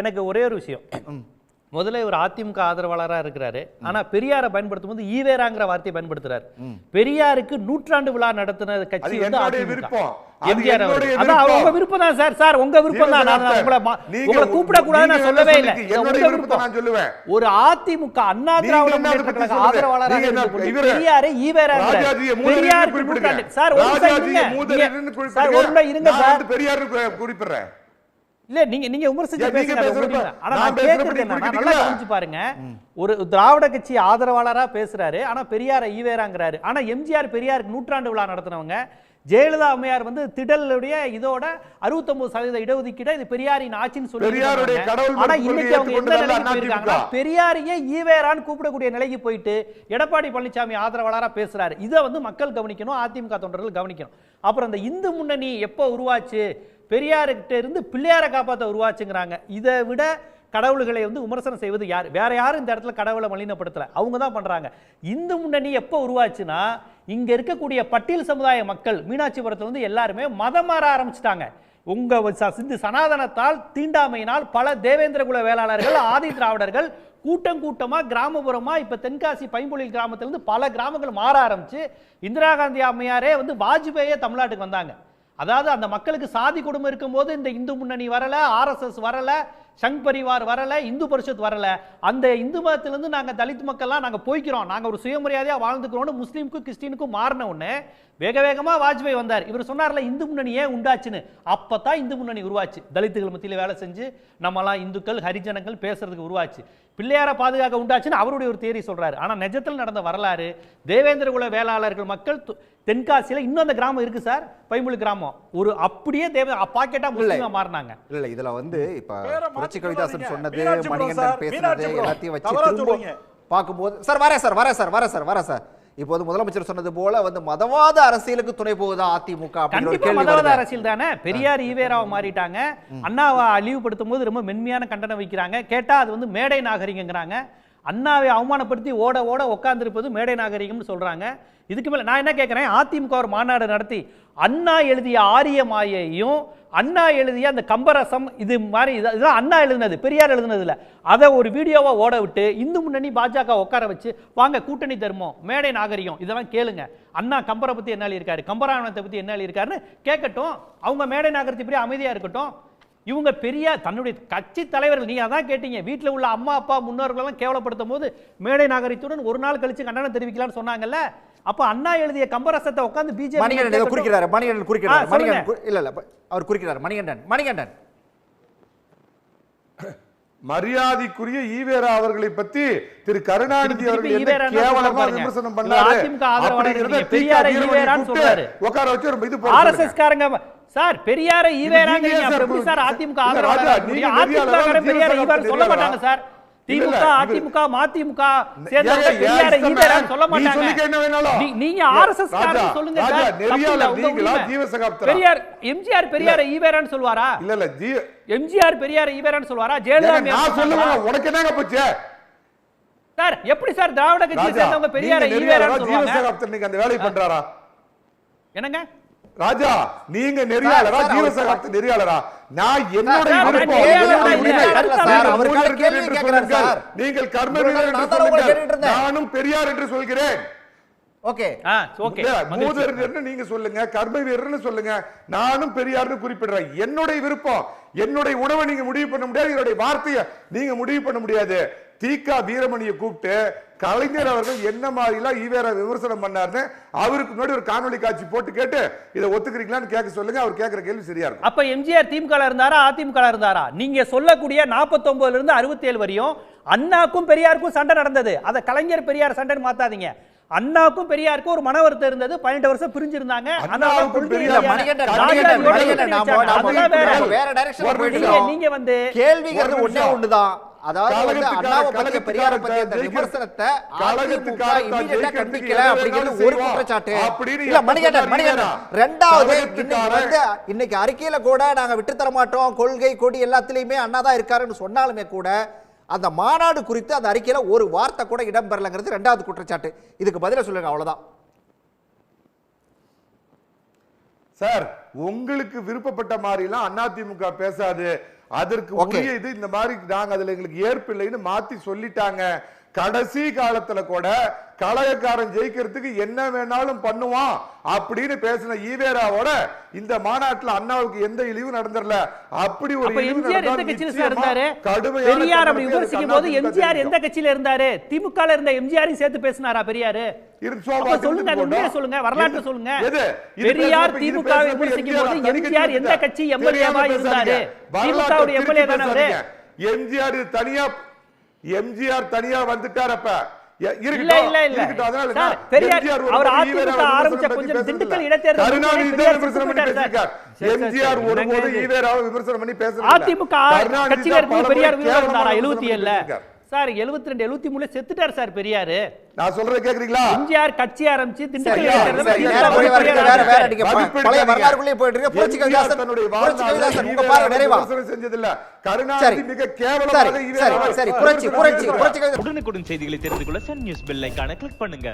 எனக்கு ஒரே ஒரு விஷயம். முதல்ல ஒரு அதிமுக ஆதரவாளராக இருக்கிறாரு. ஆனா பெரியாரை பயன்படுத்தும் போது ஈவேராங்கிற வார்த்தையை பயன்படுத்துறாரு. பெரியாருக்கு நூற்றாண்டு விழா நடத்தின கட்சி வந்து அதிமுக. எம்ஜிஆர் அவர்கள். அதான் உங்க விருப்பம் தான் சார். சார் உங்க விருப்பம் தான். நான் உங்களை கூப்பிட கூடாது நான் சொல்லவே இல்லை. உங்க விருப்பம் நான் சொல்லுவேன். ஒரு அதிமுக அண்ணா திராவிட முன்னேற்ற கழக ஆதரவாளராக இருந்து பெரியாரை ஈவேராங்கிற பெரியாருக்கு நூற்றாண்டு சார் ஒரு இருங்க சார் பெரியாருக்கு குறிப்பிடுறேன். இல்ல நீங்க விமர்சிச்சு பேசுங்க. ஆனா நான் கேக்குறது என்னன்னா நல்லா கவனிச்சு பாருங்க. ஒரு திராவிட கட்சி ஆதரவாளரா பேசுறாரு. ஆனா பெரியாரை ஈவேராங்கிறாரு. ஆனா எம்ஜிஆர் பெரியாருக்கு நூற்றாண்டு விழா நடத்தினவங்க. ஜெயலலிதா அம்மையார் வந்து திடலுடைய இதோட 69% இடஒதுக்கீடு இது பெரியாரின் ஆட்சின்னு சொல்லி. ஆனா இன்னைக்கு அவங்க எந்த நிலைக்கு போயிருக்காங்கன்னா பெரியாரையே ஈவேரான்னு கூப்பிடக்கூடிய நிலைக்கு போயிட்டு எடப்பாடி பழனிசாமி ஆதரவாளரா பேசுறாரு. இதை வந்து மக்கள் கவனிக்கணும், அதிமுக தொண்டர்கள் கவனிக்கணும். அப்புறம் இந்த இந்து முன்னணி எப்போ உருவாச்சு, பெரியார்கிட்ட இருந்து பிள்ளையாரை காப்பாற்ற உருவாச்சுங்கிறாங்க. இதை விட கடவுள்களை வந்து விமர்சனம் செய்வது யார்? வேற யாரும் இந்த இடத்துல கடவுளை மலினப்படுத்தல, அவங்க தான் பண்றாங்க. இந்து முன்னணி எப்போ உருவாச்சுன்னா இங்க இருக்கக்கூடிய பட்டியல் சமுதாய மக்கள் மீனாட்சிபுரத்துல வந்து எல்லாருமே மதம் மாற ஆரம்பிச்சுட்டாங்க. உங்க சனாதனத்தால் தீண்டாமையினால் பல தேவேந்திர குல வேளாளர்கள் ஆதி திராவிடர்கள் கூட்டம் கூட்டமா கிராமப்புறமா இப்ப தென்காசி பைம்பொழில் கிராமத்திலிருந்து பல கிராமங்கள் மாற ஆரம்பிச்சு இந்திரா காந்தி அம்மையாரே வந்து வாஜ்பேயே தமிழ்நாட்டுக்கு வந்தாங்க. அதாவது அந்த மக்களுக்கு சாதி குடும்பம் இருக்கும்போது இந்த இந்து முன்னணி வரல, RSS வரல, சங் பரிவார் வரல, இந்து பரிஷத் வரல. அந்த இந்து மதத்திலிருந்து நாங்க தலித் மக்கள்லாம் நாங்க போய்க்கிறோம், நாங்க ஒரு சுயமரியாதையா வாழ்ந்துக்கிறோம்னு முஸ்லீமுக்கும் கிறிஸ்டினுக்கும் மாறின உடனே வேக வேகமா வாஜ்பாய் வந்தார். இவர் சொன்னார்ல இந்து முன்னணி ஏன் உண்டாச்சுன்னு. அப்பதான் இந்து முன்னணி உருவாச்சு. தலித்துகள் மத்தியில் வேலை செஞ்சு நம்மலாம் இந்துக்கள் ஹரிஜனங்கள் பேசுறதுக்கு உருவாச்சு. பிள்ளையார பாதுகாக்க உண்டாச்சுன்னு அவருடைய ஒரு தியரி சொல்றாரு. ஆனா நிஜத்தில் நடந்த வரலாறு தேவேந்திர குல வேளாளர்கள் மக்கள் தென்காசியில இன்னும் அந்த கிராமம் இருக்கு சார், பைம்பொழி கிராமம். ஒரு அப்படியே பாக்கெட்டா முஸ்லீமா மாறினாங்க. இல்ல இதுல வந்து இப்ப புரட்சி கவிதாசன் சொன்னது, மணிகண்டன் பேசுனது எல்லாத்தையும் வச்சு திரும்ப பார்க்கும்போது சார் வர சார் இப்போது முதலமைச்சர் சொன்னது போல வந்து மதவாத அரசியலுக்கு துணை போகுதா அதிமுக? கண்டிப்பா மதவாத அரசியல் தானே. பெரியார் ஈவேராவை மாறிட்டாங்க. அண்ணாவை அழிவுபடுத்தும் போது ரொம்ப மென்மையான கண்டனம் வைக்கிறாங்க. கேட்டா அது வந்து மேடை நாகரிகங்கிறாங்க. அண்ணாவை அவமானப்படுத்தி ஓட ஓட உட்கார்ந்திருப்பது மேடை நாகரிகம்னு சொல்றாங்க. இதுக்கு மேல நான் என்ன கேட்கிறேன், அதிமுக ஒரு மாநாடு நடத்தி அண்ணா எழுதிய ஆரிய மாயையும் அண்ணா எழுதிய அந்த கம்பரசம் இது மாதிரி இதெல்லாம் அண்ணா எழுதினது, பெரியார் எழுதினது இல்லை, அதை ஒரு வீடியோவா ஓட விட்டு இந்து முன்னணி பாஜக உட்கார வச்சு வாங்க கூட்டணி தர்மம் மேடை நாகரிகம் இதெல்லாம் கேளுங்க, அண்ணா கம்பரை பத்தி என்ன இருக்காரு, கம்பராமாயணத்தை பத்தி என்ன இருக்காருன்னு கேட்கட்டும். அவங்க மேடை நாகரிகத்தை பற்றி அமைதியா இருக்கட்டும். இவங்க பெரிய தன்னுடைய கட்சி தலைவர்கள், நீங்க அதான் கேட்டீங்க, வீட்டில் உள்ள அம்மா அப்பா முன்னோர்களெல்லாம் கேவலப்படுத்தும் போது மேடை நாகரிகத்துடன் ஒரு நாள் கழிச்சு கண்டனம் தெரிவிக்கலாம்னு சொன்னாங்கல்ல. அப்ப அண்ணா எழுதிய கம்பரசத்தை உட்கார்ந்து பிஜேபி மணிகண்டன் குறிக்கிறார். இல்ல அவர் குறிக்கிறார். மணிகண்டன் மரியாதைக்குரிய ஈவேரா அவர்களை பத்தி திரு கருணாநிதி அவர்கள் கேவலமா விமர்சனம் பண்ணாரு. பெரியாரை ஈவேரான்னு சொல்றாரு. உட்கார வச்சு ஒரு இது RSS காரங்க சார் பெரியாரை ஈவேராங்கறீங்க. அப்புறம் எப்படி சார் அதிமுக ஆதரவாளர்? அதிமுக காரங்க பெரியாரை ஈவேரா சொல்ல மாட்டாங்க சார். திமுக அதிமுக மதிமுக சேர்ந்தவங்க பெரியாரை ஈவேரான்னு சொல்ல மாட்டாங்க. நீங்க RSS காரங்க சொல்லுங்க சார். பெரியார் எம்ஜிஆர் பெரியாரை ஈவேரான்னு சொல்வாரா? இல்ல இல்ல எம்ஜிஆர் பெரியாரை ஈவேரான்னு சொல்வாரா? ஜெயலலிதா நான் சொல்லுவேன், உனக்கு என்னங்க போச்சு சார்? எப்படி சார் திராவிட கட்சியை சேர்ந்தவங்க பெரியாரை ஈவேரான்னு சொல்வாங்க? நீங்க அந்த வேலையை பண்றாரா? என்னங்க ராஜா, நீங்க நெறியாளரா ஜீவசகாப்த நெறியாளரா? நான் என்னோட நீங்கள் கர்ம வீரர் என்று சொல்லுங்கள், நானும் பெரியார் என்று சொல்கிறேன். ஓகே ஓகே, மூதர் நீங்க சொல்லுங்க, கர்ம வீரர்னு சொல்லுங்க, நானும் பெரியார்னு குறிப்பிடுறேன். என்னுடைய விருப்பம், என்னுடைய உணவை நீங்க முடிவு பண்ண முடியாது, என்னுடைய வார்த்தையை நீங்க முடிவு பண்ண முடியாது. தீகா வீரமணியை கூப்பிட்டு கலைஞர் அவர்கள் என்ன மாதிரிலாம் ஈவேரா விமர்சனம் பண்ணாருன்னு அவருக்கு முன்னாடி ஒரு காணொலி காட்சி போட்டு கேட்டு இதை ஒத்துக்கிறீங்களான்னு கேட்க சொல்லுங்க. அவர் கேட்கிற கேள்வி சரியா இருக்கும். அப்ப எம்ஜிஆர் திமுக இருந்தாரா அதிமுக இருந்தாரா? நீங்க சொல்லக்கூடிய 49 இருந்து 67 வரையும் அண்ணாக்கும் பெரியாருக்கும் சண்டை நடந்தது. அதை கலைஞர் பெரியார் சண்டைன்னு மாத்தாதீங்க. அண்ணாக்கும் பெரியாருக்கும் ஒரு மன வருத்தம் இருந்தது. 12 வருஷம் பிரிஞ்சிருந்தாங்க. நீங்க வந்து கேள்விங்கிறது ஒண்ணே ஒண்ணுதான். அதாவது அண்ணாவை பத்தி பெரியாரை பத்தி அந்த விமர்சனத்தை அதிமுக இமிடியேட்டா கண்டிக்கல அப்படிங்கிறது ஒரு குற்றச்சாட்டு. இல்ல மணிகண்டன் ரெண்டாவது இன்னைக்கு அறிக்கையில கூட நாங்க விட்டு தர மாட்டோம், கொள்கை கொடி எல்லாத்திலயுமே அண்ணா தான் இருக்காருன்னு சொன்னாலுமே கூட அந்த மாநாடு குறித்து அந்த அறிக்கையில ஒரு வார்த்தை கூட இடம்பெறலங்கிறது ரெண்டாவது குற்றச்சாட்டு. இதுக்கு பதில சொல்லுங்க, அவ்வளவுதான் சார். உங்களுக்கு விருப்பப்பட்ட மாதிரிலாம் அதிமுக பேசாது. அதற்கு உரிய இது இந்த மாதிரி நாங்க அதுல எங்களுக்கு ஏற்பில்லைன்னு மாத்தி சொல்லிட்டாங்க. கடைசி காலத்துல கூட கழகக்காரன் ஜெயிக்கிறதுக்கு என்ன வேணாலும் பண்ணுவான் அப்படின்னு பேசின ஈவேராவோட இந்த மாநாட்டுல அண்ணாவுக்கு எந்த இழிவும் நடந்துடல. அப்படி ஒரு எம்ஜிஆர் எந்த கட்சியில சார் இருந்தாரு? பெரியார் அப்படி விமர்சிக்கும் போது எம்ஜிஆர் எந்த கட்சியில இருந்தாரு? திமுக இருந்த எம்ஜிஆரையும் சேர்த்து பேசினாரா பெரியாரு? சொல்லுங்க, உண்மையை சொல்லுங்க, வரலாற்று சொல்லுங்க. பெரியார் திமுக விமர்சிக்கும் போது எம்ஜிஆர் எந்த கட்சி எம்எல்ஏவா இருந்தாரு? திமுக எம்எல்ஏ தானே அவரு. எம்ஜிஆர் தனியா வந்துட்டார். அப்ப இல்ல இல்ல இல்ல சார், பெரியார் அவர் அதிமுக ஆரம்பிச்ச கொஞ்சம் திண்டுக்கல் இடைத்தேர்தல் எம்ஜிஆர் ஒருபோது ஈவேராவை விமர்சனம் பண்ணி பேசல. அதிமுக கட்சியில இருக்கும்போது பெரியார் உயிரோட இருந்தாரா? 77 சார், 72 73 செத்துட்டார் சார் பெரியாரு. நான் சொல்றத கேக்குறீங்களா? எம்ஜிஆர் கட்சி ஆரம்பிச்சு திண்டுக்கல் பழைய வரலாறுக்குள்ளே போயிட்டு இருக்க புரட்சி கவிதாசன் தன்னுடைய வாழ்நாளில் உங்க பார்வை நிறைவா செஞ்சதில்ல. கருணாநிதி மிக கேவலமாக சரி புரட்சி உடனுக்குடன் செய்திகளை தெரிந்து கொள்ள சன் நியூஸ் பெல் ஐகானை கிளிக் பண்ணுங்க.